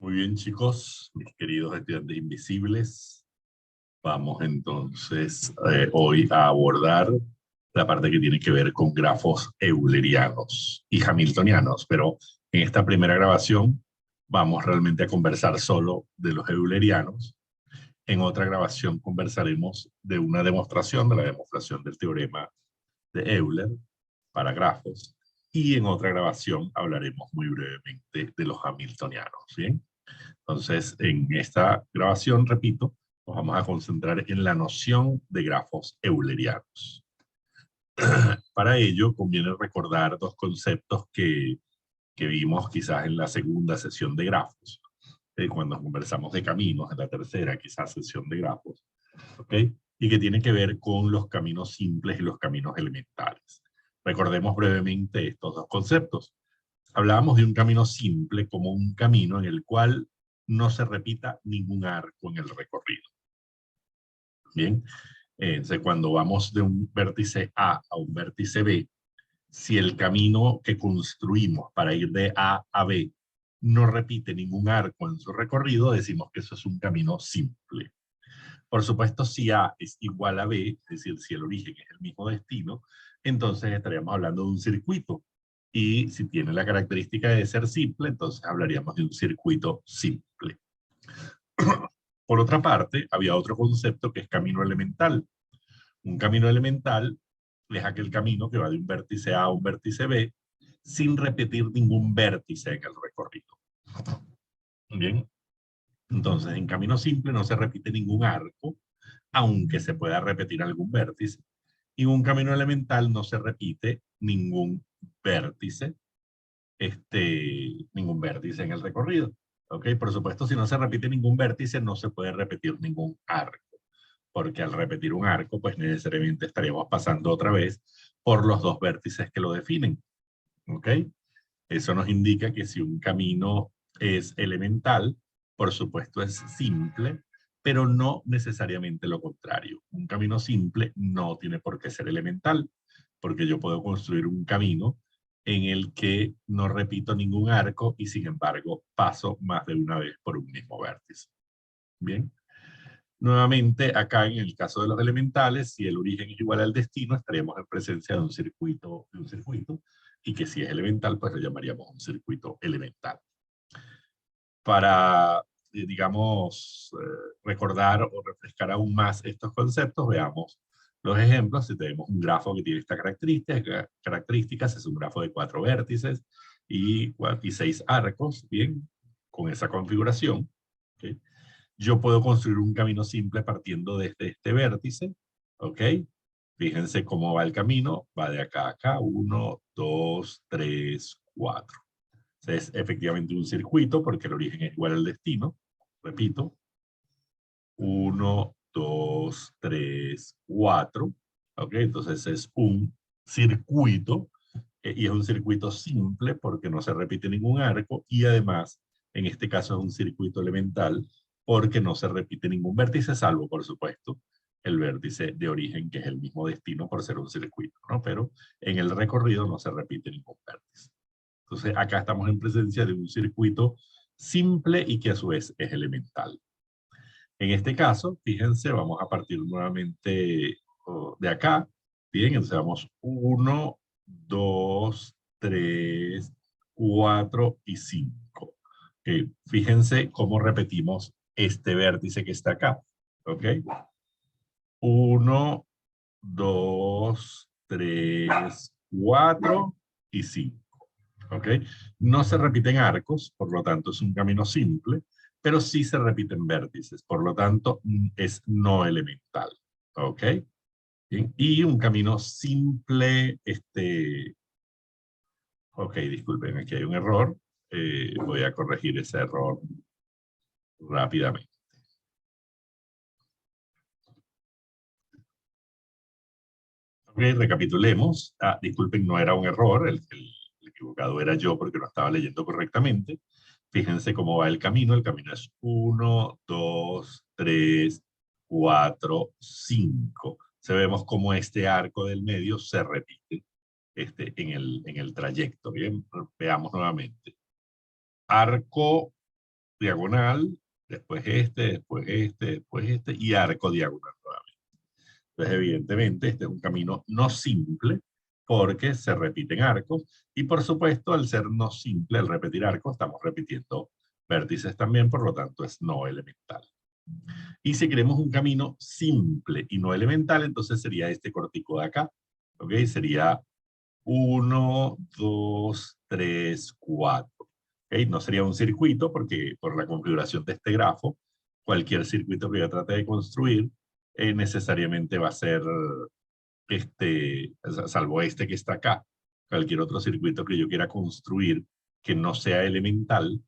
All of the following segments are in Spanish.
Muy bien, chicos, mis queridos estudiantes invisibles. Vamos entonces hoy a abordar la parte que tiene que ver con grafos eulerianos y hamiltonianos, pero en esta primera grabación vamos realmente a conversar solo de los eulerianos. En otra grabación conversaremos de una demostración, de la demostración del teorema de Euler para grafos, y en otra grabación hablaremos muy brevemente de los hamiltonianos, ¿bien? Entonces, en esta grabación, repito, nos vamos a concentrar en la noción de grafos eulerianos. Para ello, conviene recordar dos conceptos que vimos quizás en la segunda sesión de grafos, cuando conversamos de caminos, en la tercera quizás sesión de grafos, ¿ok? Y que tiene que ver con los caminos simples y los caminos elementales. Recordemos brevemente estos dos conceptos. Hablábamos de un camino simple como un camino en el cual no se repita ningún arco en el recorrido. Bien, entonces cuando vamos de un vértice A un vértice B, si el camino que construimos para ir de A a B no repite ningún arco en su recorrido, decimos que eso es un camino simple. Por supuesto, si A es igual a B, es decir, si el origen es el mismo destino, entonces estaríamos hablando de un circuito. Y si tiene la característica de ser simple, entonces hablaríamos de un circuito simple. Por otra parte, había otro concepto que es camino elemental. Un camino elemental es aquel camino que va de un vértice A a un vértice B sin repetir ningún vértice en el recorrido. Bien, entonces en camino simple no se repite ningún arco, aunque se pueda repetir algún vértice. Y en un camino elemental no se repite ningún vértice, ningún vértice en el recorrido. ¿Ok? Por supuesto, si no se repite ningún vértice, no se puede repetir ningún arco, porque al repetir un arco, pues necesariamente estaríamos pasando otra vez por los dos vértices que lo definen. ¿Ok? Eso nos indica que si un camino es elemental, por supuesto es simple, pero no necesariamente lo contrario. Un camino simple no tiene por qué ser elemental, porque yo puedo construir un camino en el que no repito ningún arco y sin embargo paso más de una vez por un mismo vértice. Bien. Nuevamente, acá en el caso de los elementales, si el origen es igual al destino, estaríamos en presencia de un circuito, y que si es elemental, pues lo llamaríamos un circuito elemental. Para, digamos, recordar o refrescar aún más estos conceptos, veamos los ejemplos. Si tenemos un grafo que tiene esta características, es un grafo de 4 vértices y 6 arcos, bien, con esa configuración. ¿Okay? Yo puedo construir un camino simple partiendo desde este vértice, ¿ok? Fíjense cómo va el camino, va de acá a acá, 1, 2, 3, 4. Es efectivamente un circuito porque el origen es igual al destino, repito, 1, 2, 3, 4, ¿ok? Entonces es un circuito, y es un circuito simple porque no se repite ningún arco, y además, en este caso es un circuito elemental porque no se repite ningún vértice, salvo, por supuesto, el vértice de origen, que es el mismo destino por ser un circuito, ¿no? Pero en el recorrido no se repite ningún vértice. Entonces, acá estamos en presencia de un circuito simple y que a su vez es elemental. En este caso, fíjense, vamos a partir nuevamente de acá. Bien, entonces vamos 1, 2, 3, 4 y 5. Fíjense cómo repetimos este vértice que está acá. ¿Ok? 1, 2, 3, 4 y 5. ¿Ok? No se repiten arcos, por lo tanto es un camino simple, pero sí se repiten vértices, por lo tanto es no elemental. ¿Ok? Bien. Y un camino simple, ok, disculpen, aquí hay un error. Voy a corregir ese error rápidamente. Ok, recapitulemos. Disculpen, no era un error, el equivocado era yo porque no estaba leyendo correctamente. Fíjense cómo va el camino. El camino es 1, 2, 3, 4, 5. Se vemos cómo este arco del medio se repite en el trayecto. Bien, veamos nuevamente. Arco diagonal, después después este, y arco diagonal nuevamente. Entonces, evidentemente, este es un camino no simple, porque se repiten arcos, y por supuesto, al ser no simple, al repetir arcos, estamos repitiendo vértices también, por lo tanto, es no elemental. Y si queremos un camino simple y no elemental, entonces sería este cortico de acá, ¿ok? Sería 1, 2, 3, 4. ¿Okay? No sería un circuito porque por la configuración de este grafo, cualquier circuito que yo trate de construir necesariamente va a ser, salvo este que está acá, cualquier otro circuito que yo quiera construir que no sea elemental,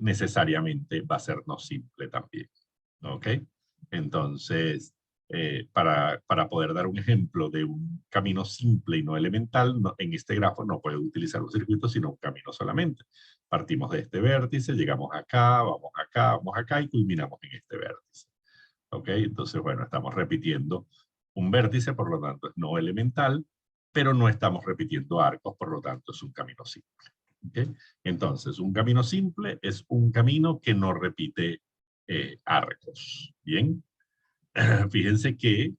necesariamente va a ser no simple también. ¿Ok? Entonces, para poder dar un ejemplo de un camino simple y no elemental, en este grafo no puedo utilizar un circuito, sino un camino solamente. Partimos de este vértice, llegamos acá, vamos acá y culminamos en este vértice. ¿Ok? Entonces, bueno, estamos repitiendo un vértice, por lo tanto es no elemental, pero no estamos repitiendo arcos, por lo tanto es un camino simple. ¿Ok? Entonces, un camino simple es un camino que no repite arcos. Bien, fíjense que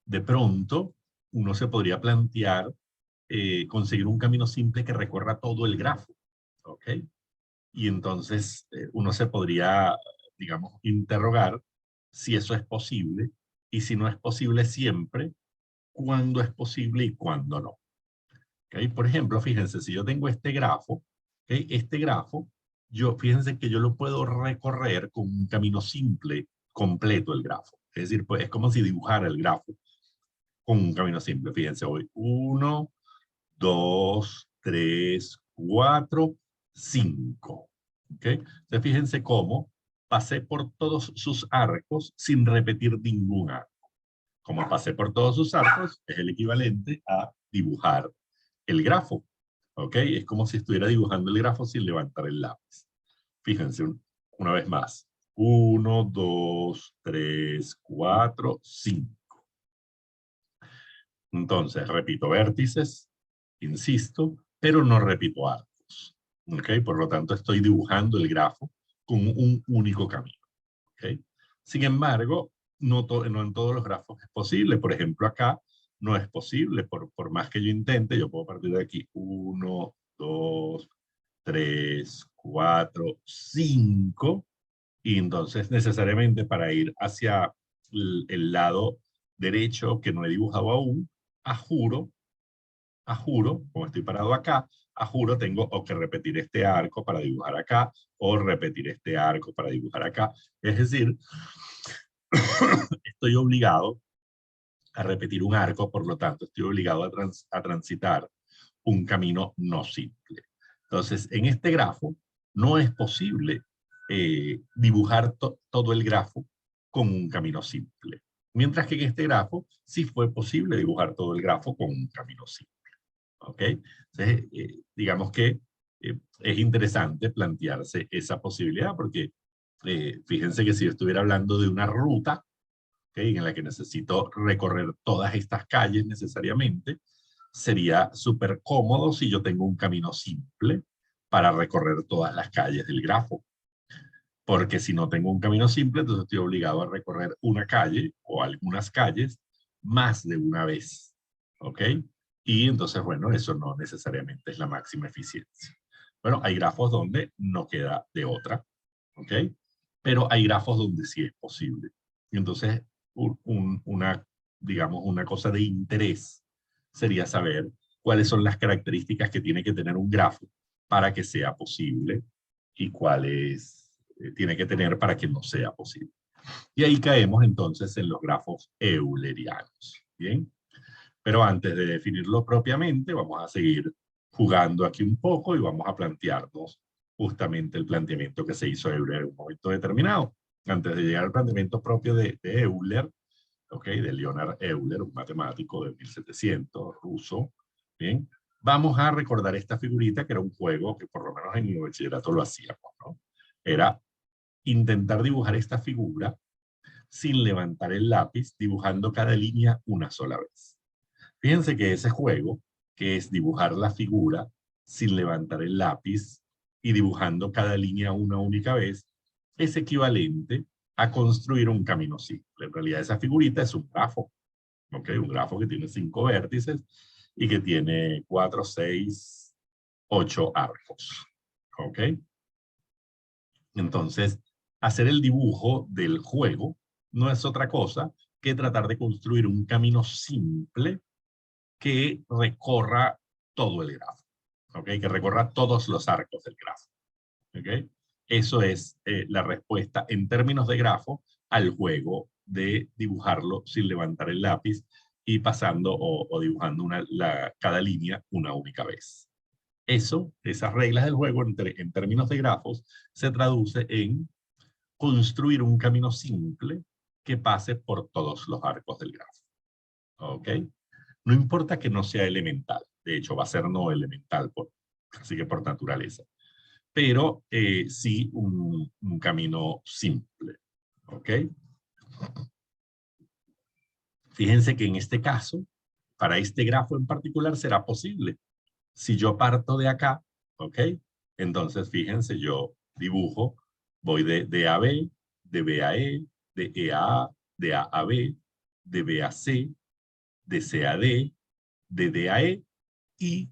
de pronto uno se podría plantear conseguir un camino simple que recorra todo el grafo, ¿ok? Y entonces uno se podría, digamos, interrogar si eso es posible y si no es posible siempre, cuándo es posible y cuándo no. ¿Okay? Por ejemplo, fíjense, si yo tengo este grafo, ¿okay? Este grafo, fíjense que yo lo puedo recorrer con un camino simple, completo el grafo. Es decir, pues es como si dibujara el grafo con un camino simple. Fíjense, voy 1, 2, 3, 4, 5. ¿Okay? Entonces, fíjense cómo pasé por todos sus arcos sin repetir ningún arco. Como pasé por todos sus arcos, es el equivalente a dibujar el grafo. ¿Ok? Es como si estuviera dibujando el grafo sin levantar el lápiz. Fíjense una vez más. 1, 2, 3, 4, 5. Entonces, repito vértices, insisto, pero no repito arcos. ¿Ok? Por lo tanto, estoy dibujando el grafo con un único camino. ¿Ok? Sin embargo, no en todos los grafos es posible. Por ejemplo, acá no es posible. Por más que yo intente, yo puedo partir de aquí. 1, 2, 3, 4, 5. Y entonces, necesariamente, para ir hacia el lado derecho que no he dibujado aún, a juro, como estoy parado acá, a juro tengo o que repetir este arco para dibujar acá, o repetir este arco para dibujar acá. Es decir, estoy obligado a repetir un arco, por lo tanto, estoy obligado a transitar un camino no simple. Entonces, en este grafo no es posible dibujar todo el grafo con un camino simple. Mientras que en este grafo sí fue posible dibujar todo el grafo con un camino simple. ¿Ok? Entonces, digamos que es interesante plantearse esa posibilidad porque fíjense que si yo estuviera hablando de una ruta, ¿okay? En la que necesito recorrer todas estas calles necesariamente, sería súper cómodo si yo tengo un camino simple para recorrer todas las calles del grafo. Porque si no tengo un camino simple, entonces estoy obligado a recorrer una calle o algunas calles más de una vez. ¿Ok? Y entonces, bueno, eso no necesariamente es la máxima eficiencia. Bueno, hay grafos donde no queda de otra. ¿Ok? Pero hay grafos donde sí es posible. Y entonces, digamos, una cosa de interés sería saber cuáles son las características que tiene que tener un grafo para que sea posible y cuáles tiene que tener para que no sea posible. Y ahí caemos entonces en los grafos eulerianos. ¿Bien? Pero antes de definirlo propiamente, vamos a seguir jugando aquí un poco y vamos a plantearnos justamente el planteamiento que se hizo de Euler en un momento determinado. Antes de llegar al planteamiento propio de Euler, ¿okay? De Leonard Euler, un matemático de 1700, ruso, ¿bien? Vamos a recordar esta figurita que era un juego que por lo menos en mi bachillerato lo hacíamos, ¿no? Era intentar dibujar esta figura sin levantar el lápiz, dibujando cada línea una sola vez. Fíjense que ese juego, que es dibujar la figura sin levantar el lápiz y dibujando cada línea una única vez, es equivalente a construir un camino simple. En realidad esa figurita es un grafo, ¿ok? Un grafo que tiene 5 vértices y que tiene 4, 6, 8 arcos, ¿ok? Entonces, hacer el dibujo del juego no es otra cosa que tratar de construir un camino simple que recorra todo el grafo, ¿ok? Que recorra todos los arcos del grafo, ¿ok? Eso es la respuesta en términos de grafo al juego de dibujarlo sin levantar el lápiz y pasando o dibujando cada línea una única vez. Esas reglas del juego en términos de grafos se traduce en construir un camino simple que pase por todos los arcos del grafo, ¿ok? No importa que no sea elemental, de hecho va a ser no elemental, así que por naturaleza, pero sí un camino simple, ¿ok? Fíjense que en este caso, para este grafo en particular será posible. Si yo parto de acá, ¿ok? Entonces fíjense, yo dibujo, voy de A a B, de B a E, de E a A, de A a B, de B a C, de C a D, de D a E y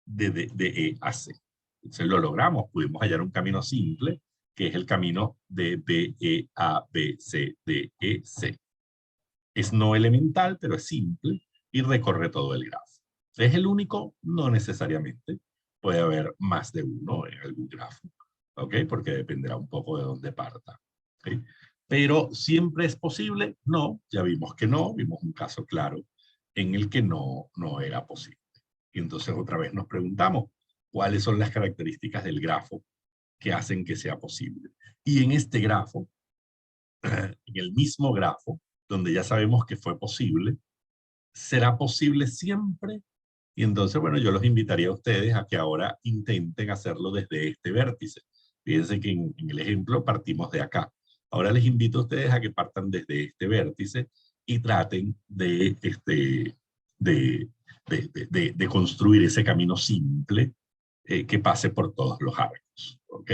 de E a C. Entonces lo logramos, pudimos hallar un camino simple, que es el camino de B, E, A, B, C, D, E, C. Es no elemental, pero es simple y recorre todo el grafo. ¿Es el único? No necesariamente. Puede haber más de uno en algún grafo, ¿ok? Porque dependerá un poco de dónde parta, ¿ok? Pero ¿siempre es posible? No, ya vimos que no, vimos un caso claro en el que no era posible. Y entonces otra vez nos preguntamos, ¿cuáles son las características del grafo que hacen que sea posible? Y en este grafo, en el mismo grafo, donde ya sabemos que fue posible, ¿será posible siempre? Y entonces, bueno, yo los invitaría a ustedes a que ahora intenten hacerlo desde este vértice. Fíjense que en el ejemplo partimos de acá. Ahora les invito a ustedes a que partan desde este vértice y traten de construir ese camino simple que pase por todos los arcos, ¿ok?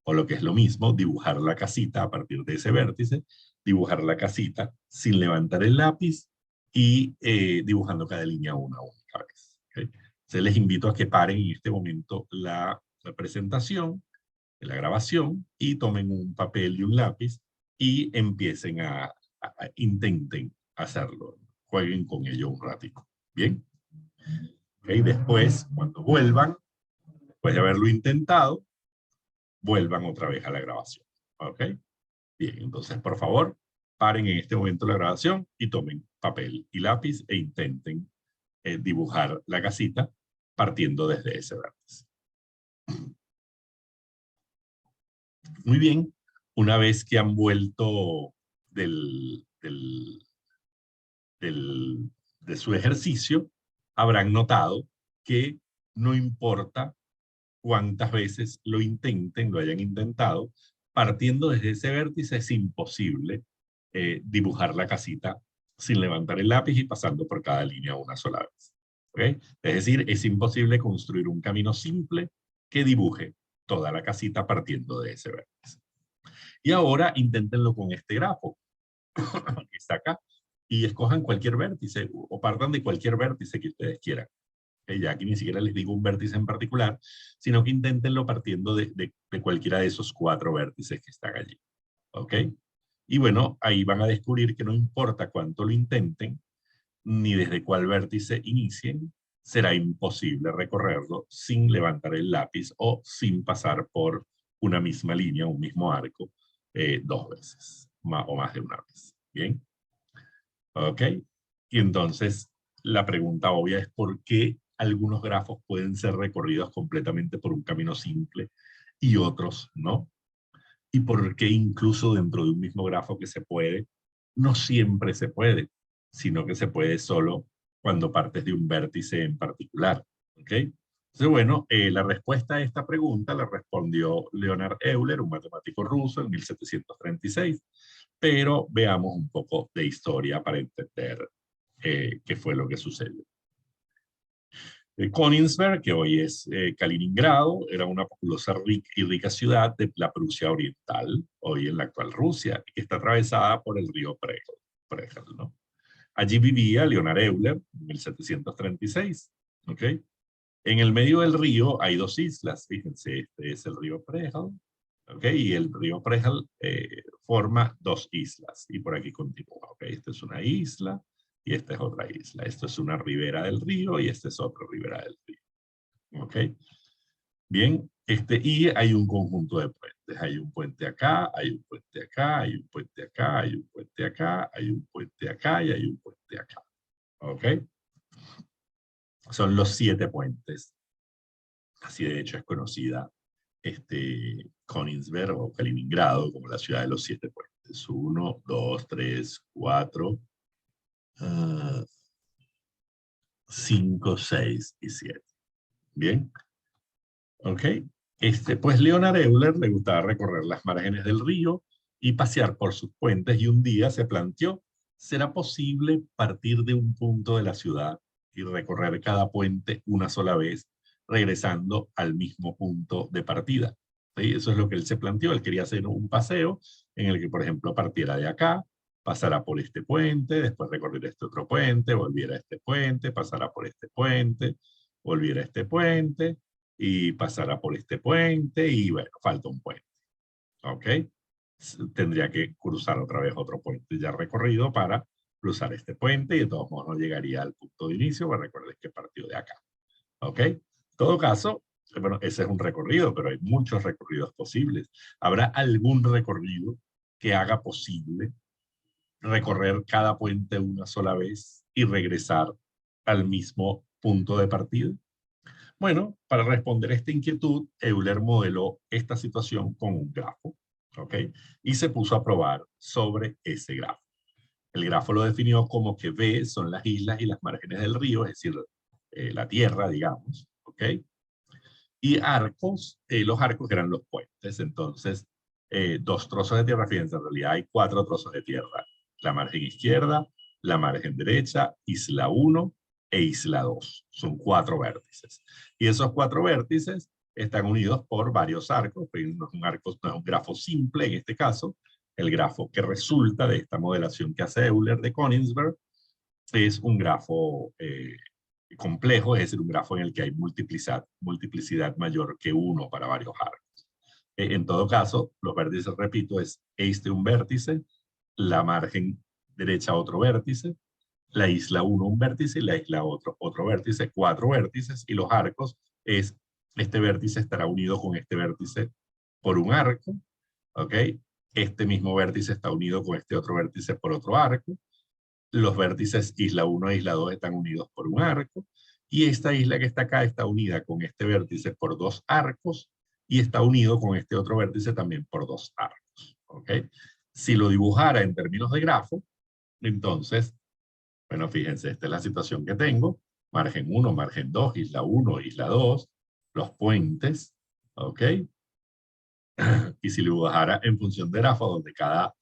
O lo que es lo mismo, dibujar la casita a partir de ese vértice, dibujar la casita sin levantar el lápiz y dibujando cada línea una única vez, ¿ok? Entonces les invito a que paren en este momento la presentación, la grabación, y tomen un papel y un lápiz y empiecen intenten hacerlo, jueguen con ello un ratito, ¿bien? ¿Okay? Después, cuando vuelvan, después de haberlo intentado, vuelvan otra vez a la grabación, ¿ok? Bien, entonces, por favor, paren en este momento la grabación y tomen papel y lápiz e intenten dibujar la casita partiendo desde ese vértice. Muy bien, una vez que han vuelto de su ejercicio, habrán notado que no importa cuántas veces lo intenten, lo hayan intentado, partiendo desde ese vértice es imposible dibujar la casita sin levantar el lápiz y pasando por cada línea una sola vez. ¿Okay? Es decir, es imposible construir un camino simple que dibuje toda la casita partiendo de ese vértice. Y ahora inténtenlo con este grafo que está acá y escojan cualquier vértice o partan de cualquier vértice que ustedes quieran. Ya aquí ni siquiera les digo un vértice en particular, sino que inténtenlo partiendo de cualquiera de esos 4 vértices que están allí. ¿Ok? Y bueno, ahí van a descubrir que no importa cuánto lo intenten, ni desde cuál vértice inicien, será imposible recorrerlo sin levantar el lápiz o sin pasar por una misma línea, un mismo arco, 2 veces, o más de una vez. ¿Bien? ¿Ok? Y entonces, la pregunta obvia es ¿por qué algunos grafos pueden ser recorridos completamente por un camino simple y otros no? ¿Y por qué incluso dentro de un mismo grafo que se puede, no siempre se puede, sino que se puede solo cuando partes de un vértice en particular? ¿Ok? Entonces, bueno, la respuesta a esta pregunta la respondió Leonard Euler, un matemático ruso, en 1736, pero veamos un poco de historia para entender qué fue lo que sucedió. Königsberg, que hoy es Kaliningrado, era una populosa y rica ciudad de la Prusia Oriental, hoy en la actual Rusia, que está atravesada por el río Prechel, ¿no? Allí vivía Leonhard Euler en 1736, ¿ok? En el medio del río hay dos islas, fíjense, este es el río Prechel, ¿ok? Y el río Prechel forma dos islas, y por aquí continúa, ¿ok? Esta es una isla, y esta es otra isla. Esto es una ribera del río, y esta es otra ribera del río, ¿ok? Bien, y hay un conjunto de puentes. Hay un puente acá, hay un puente acá, hay un puente acá, hay un puente acá, hay un puente acá, y hay un puente acá, ¿ok? Son los 7 puentes. Así de hecho es conocida Königsberg o Kaliningrado como la ciudad de los 7 puentes. 1, 2, 3, 4, 5, 6 y 7. Bien, ok. Pues Leonhard Euler le gustaba recorrer las márgenes del río y pasear por sus puentes, y un día se planteó, ¿será posible partir de un punto de la ciudad y recorrer cada puente una sola vez, regresando al mismo punto de partida? ¿Sí? Eso es lo que él se planteó. Él quería hacer un paseo en el que, por ejemplo, partiera de acá, pasara por este puente, después recorriera este otro puente, volviera a este puente, pasara por este puente, volviera a este puente, y pasará por este puente, y bueno, falta un puente, ¿ok? Tendría que cruzar otra vez otro puente ya recorrido para cruzar este puente, y de todos modos no llegaría al punto de inicio, pero recuerden que partió de acá, ¿ok? En todo caso, bueno, ese es un recorrido, pero hay muchos recorridos posibles. ¿Habrá algún recorrido que haga posible recorrer cada puente una sola vez y regresar al mismo punto de partida? Bueno, para responder esta inquietud, Euler modeló esta situación con un grafo, ¿ok? Y se puso a probar sobre ese grafo. El grafo lo definió como que B son las islas y las márgenes del río, es decir, la tierra, digamos, ¿ok? Y arcos, los arcos eran los puentes. Entonces, 2 trozos de tierra, fíjense, en realidad hay 4 trozos de tierra. La margen izquierda, la margen derecha, isla 1 e isla 2. Son 4 vértices. Y esos 4 vértices están unidos por varios arcos. No es un arco, no es un grafo simple en este caso. El grafo que resulta de esta modelación que hace Euler de Königsberg es un grafo complejo, es decir, un grafo en el que hay multiplicidad mayor que 1 para varios arcos. En todo caso, los vértices, repito, es este un vértice, la margen derecha otro vértice, la isla 1 un vértice y la isla otro vértice, 4 vértices, y los arcos es, este vértice estará unido con este vértice por un arco, ¿ok? Este mismo vértice está unido con este otro vértice por otro arco. Los vértices isla 1 e isla 2 están unidos por un arco, y esta isla que está acá está unida con este vértice por 2 arcos, y está unido con este otro vértice también por 2 arcos, ¿ok? Si lo dibujara en términos de grafo, entonces, bueno, fíjense, esta es la situación que tengo: margen 1, margen 2, isla 1, isla 2, los puentes, ¿ok? Y si lo dibujara en función de grafo, donde cada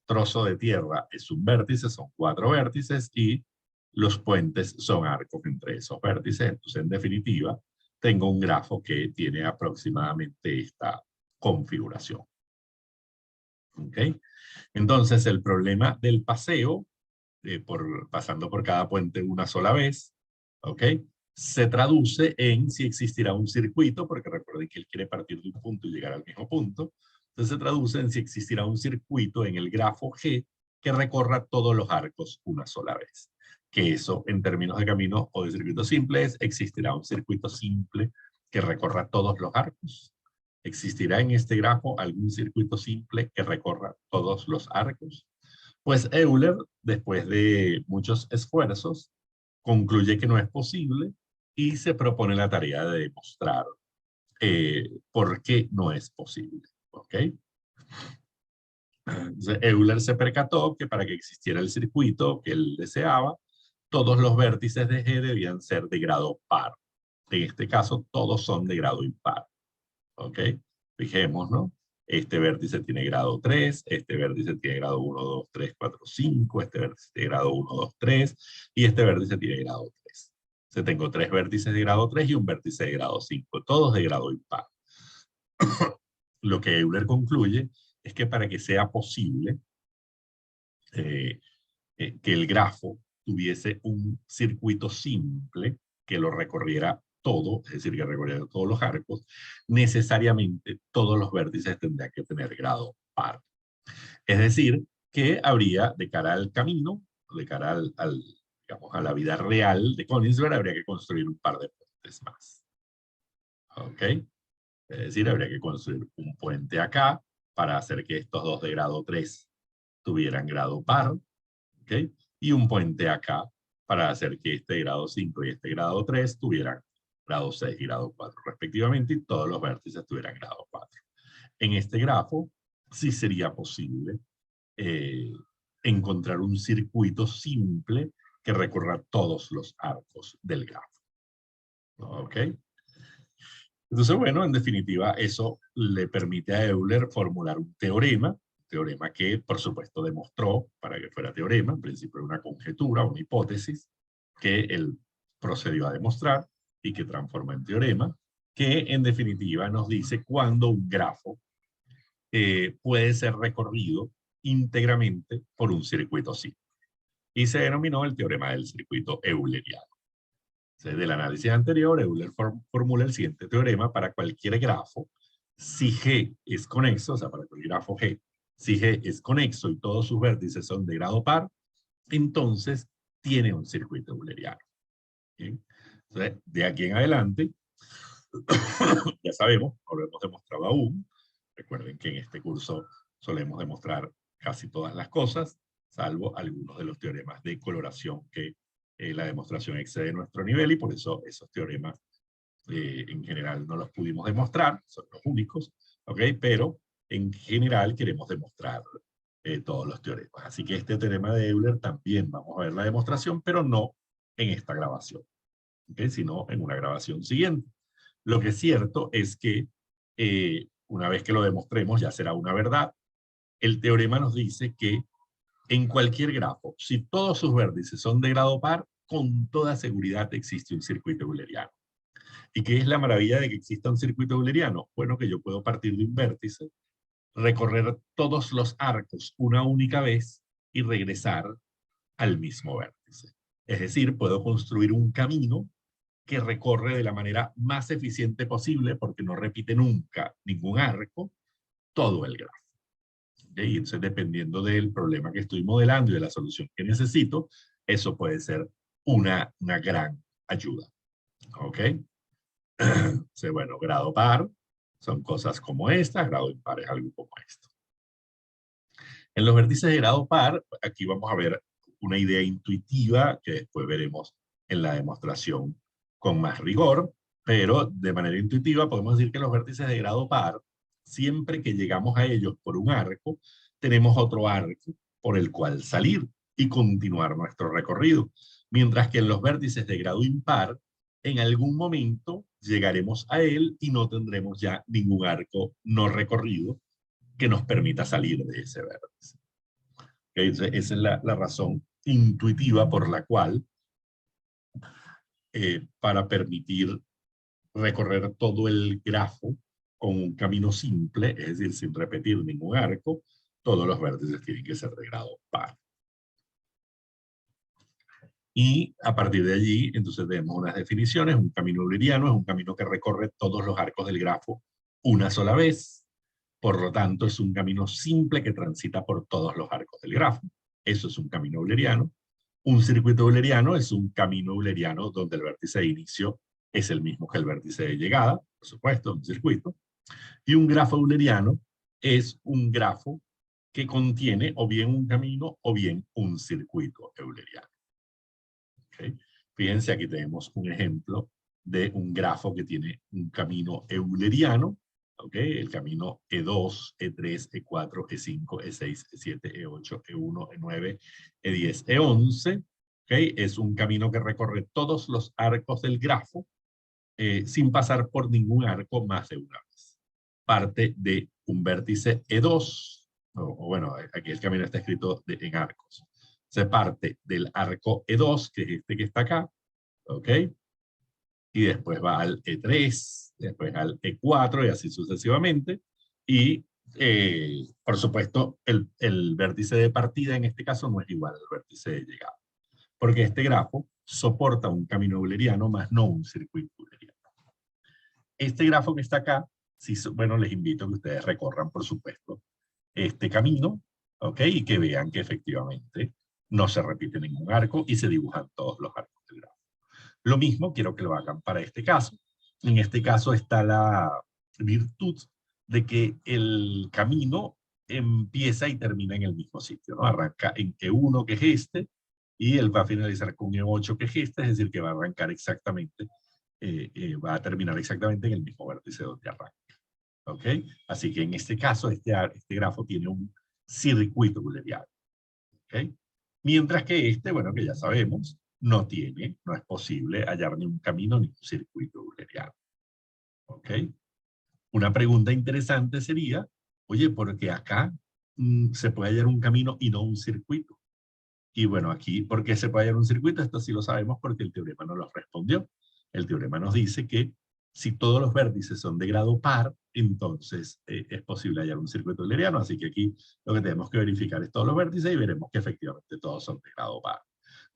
trozo de tierra es un vértice, son 4 vértices, y los puentes son arcos entre esos vértices. Entonces, en definitiva, tengo un grafo que tiene aproximadamente esta configuración. ¿Ok? Entonces, el problema del paseo, pasando por cada puente una sola vez, ¿ok? Se traduce en si existirá un circuito, porque recuerden que él quiere partir de un punto y llegar al mismo punto. Entonces se traduce en si existirá un circuito en el grafo G que recorra todos los arcos una sola vez. Que eso, en términos de camino o de circuitos simples, existirá un circuito simple que recorra todos los arcos. ¿Existirá en este grafo algún circuito simple que recorra todos los arcos? Pues Euler, después de muchos esfuerzos, concluye que no es posible y se propone la tarea de demostrar por qué no es posible. ¿Ok? Entonces, Euler se percató que para que existiera el circuito que él deseaba, todos los vértices de G debían ser de grado par. En este caso, todos son de grado impar. ¿Ok? Fijemos, ¿no? Este vértice tiene grado 3, este vértice tiene grado 1, 2, 3, 4, 5, este vértice tiene grado 1, 2, 3, y este vértice tiene grado 3. Tengo 3 vértices de grado 3 y un vértice de grado 5, todos de grado impar. Lo que Euler concluye es que para que sea posible que el grafo tuviese un circuito simple que lo recorriera todo, es decir, que recorriera todos los arcos, necesariamente todos los vértices tendrían que tener grado par. Es decir, que habría, de cara al camino, de cara digamos, a la vida real de Königsberg, habría que construir un par de puentes más. ¿Ok? Es decir, habría que construir un puente acá para hacer que estos dos de grado 3 tuvieran grado par, ¿ok? Y un puente acá para hacer que este grado 5 y este grado 3 tuvieran grado 6 y grado 4 respectivamente, y todos los vértices tuvieran grado 4. En este grafo sí sería posible encontrar un circuito simple que recorra todos los arcos del grafo. ¿Ok? Entonces, bueno, en definitiva, eso le permite a Euler formular un teorema que, por supuesto, demostró, para que fuera teorema, en principio era una conjetura, una hipótesis, que él procedió a demostrar y que transforma en teorema, que en definitiva nos dice cuándo un grafo puede ser recorrido íntegramente por un circuito simple. Y se denominó el teorema del circuito euleriano. Del análisis anterior, Euler formula el siguiente teorema para cualquier grafo. Si G es conexo, o sea, para cualquier grafo G, si G es conexo y todos sus vértices son de grado par, entonces tiene un circuito euleriano. ¿Bien? Entonces, de aquí en adelante, ya sabemos, no lo hemos demostrado aún. Recuerden que en este curso solemos demostrar casi todas las cosas, salvo algunos de los teoremas de coloración que la demostración excede nuestro nivel, y por eso esos teoremas en general no los pudimos demostrar, son los únicos, ¿ok? Pero en general queremos demostrar todos los teoremas. Así que este teorema de Euler también vamos a ver la demostración, pero no en esta grabación, ¿ok? Sino en una grabación siguiente. Lo que es cierto es que una vez que lo demostremos ya será una verdad. El teorema nos dice que en cualquier grafo, si todos sus vértices son de grado par, con toda seguridad existe un circuito euleriano. ¿Y qué es la maravilla de que exista un circuito euleriano? Bueno, que yo puedo partir de un vértice, recorrer todos los arcos una única vez y regresar al mismo vértice. Es decir, puedo construir un camino que recorre de la manera más eficiente posible, porque no repite nunca ningún arco, todo el grafo. Y entonces, dependiendo del problema que estoy modelando y de la solución que necesito, eso puede ser una gran ayuda. ¿Ok? Entonces, bueno, grado par son cosas como esta, grado impar es algo como esto. En los vértices de grado par, aquí vamos a ver una idea intuitiva que después veremos en la demostración con más rigor, pero de manera intuitiva podemos decir que los vértices de grado par, siempre que llegamos a ellos por un arco, tenemos otro arco por el cual salir y continuar nuestro recorrido. Mientras que en los vértices de grado impar, en algún momento llegaremos a él y no tendremos ya ningún arco no recorrido que nos permita salir de ese vértice. Esa es la razón intuitiva por la cual, para permitir recorrer todo el grafo con un camino simple, es decir, sin repetir ningún arco, todos los vértices tienen que ser de grado par. Y a partir de allí, entonces tenemos unas definiciones. Un camino euleriano es un camino que recorre todos los arcos del grafo una sola vez. Por lo tanto, es un camino simple que transita por todos los arcos del grafo. Eso es un camino euleriano. Un circuito euleriano es un camino euleriano donde el vértice de inicio es el mismo que el vértice de llegada, por supuesto, un circuito. Y un grafo euleriano es un grafo que contiene o bien un camino o bien un circuito euleriano. ¿Okay? Fíjense, aquí tenemos un ejemplo de un grafo que tiene un camino euleriano. ¿Okay? El camino E2, E3, E4, E5, E6, E7, E8, E1, E9, E10, E11. ¿Okay? Es un camino que recorre todos los arcos del grafo sin pasar por ningún arco más de una vez. Parte de un vértice E2, o bueno, aquí el camino está escrito en arcos. Se parte del arco E2, que es este que está acá, ¿ok? y después va al E3, después al E4 y así sucesivamente. Y, por supuesto, el vértice de partida en este caso no es igual al vértice de llegada, porque este grafo soporta un camino euleriano más no un circuito euleriano. Este grafo que está acá, sí, bueno, les invito a que ustedes recorran, por supuesto, este camino, ¿ok? Y que vean que efectivamente no se repite ningún arco y se dibujan todos los arcos del grafo. Lo mismo quiero que lo hagan para este caso. En este caso está la virtud de que el camino empieza y termina en el mismo sitio, ¿no? Arranca en E1, que es este, y él va a finalizar con E8, que es este, es decir, que va a arrancar exactamente, va a terminar exactamente en el mismo vértice donde arranca. ¿Ok? Así que en este caso, este grafo tiene un circuito euleriano. ¿Ok? Mientras que este, bueno, que ya sabemos, no es posible hallar ni un camino ni un circuito euleriano. ¿Ok? Una pregunta interesante sería, oye, ¿por qué acá se puede hallar un camino y no un circuito? Y bueno, aquí, ¿por qué se puede hallar un circuito? Esto sí lo sabemos porque el teorema nos lo respondió. El teorema nos dice que si todos los vértices son de grado par, entonces es posible hallar un circuito euleriano. Así que aquí lo que tenemos que verificar es todos los vértices y veremos que efectivamente todos son de grado par.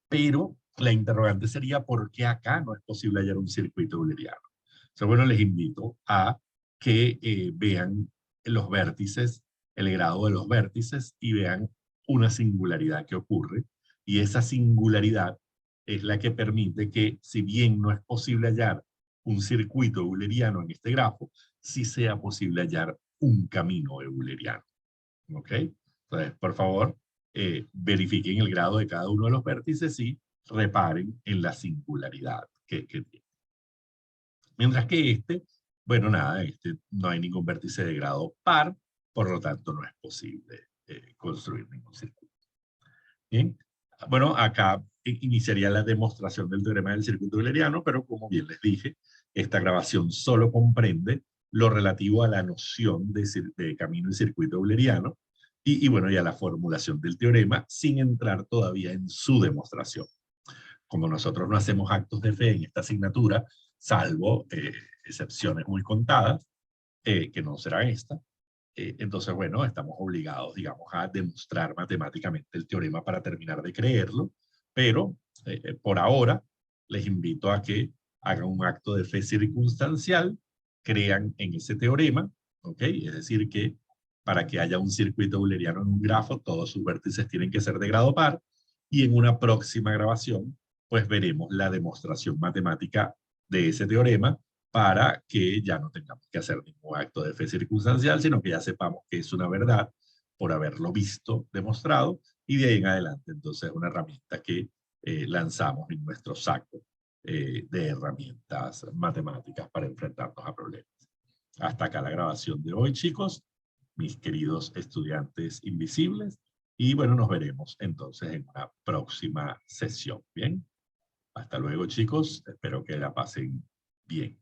Pero la interrogante sería, ¿por qué acá no es posible hallar un circuito euleriano? Entonces, bueno, les invito a que vean los vértices, el grado de los vértices y vean una singularidad que ocurre. Y esa singularidad es la que permite que, si bien no es posible hallar un circuito euleriano en este grafo, sí sea posible hallar un camino euleriano. ¿Ok? Entonces, por favor, verifiquen el grado de cada uno de los vértices y reparen en la singularidad que tiene. Mientras que este, bueno, nada, este no hay ningún vértice de grado par, por lo tanto no es posible construir ningún circuito. Bien, bueno, acá iniciaría la demostración del teorema del circuito euleriano, pero como bien les dije, esta grabación solo comprende lo relativo a la noción de camino y circuito euleriano, y bueno, ya la formulación del teorema sin entrar todavía en su demostración. Como nosotros no hacemos actos de fe en esta asignatura, salvo excepciones muy contadas, que no será esta, entonces, bueno, estamos obligados, digamos, a demostrar matemáticamente el teorema para terminar de creerlo, pero por ahora les invito a que hagan un acto de fe circunstancial, crean en ese teorema, ¿ok? Es decir, que para que haya un circuito euleriano en un grafo, todos sus vértices tienen que ser de grado par, y en una próxima grabación, pues veremos la demostración matemática de ese teorema para que ya no tengamos que hacer ningún acto de fe circunstancial, sino que ya sepamos que es una verdad por haberlo visto, demostrado, y de ahí en adelante entonces es una herramienta que lanzamos en nuestro saco de herramientas matemáticas para enfrentarnos a problemas. Hasta acá la grabación de hoy, chicos, mis queridos estudiantes invisibles, y bueno, nos veremos entonces en una próxima sesión. Bien, hasta luego, chicos, espero que la pasen bien.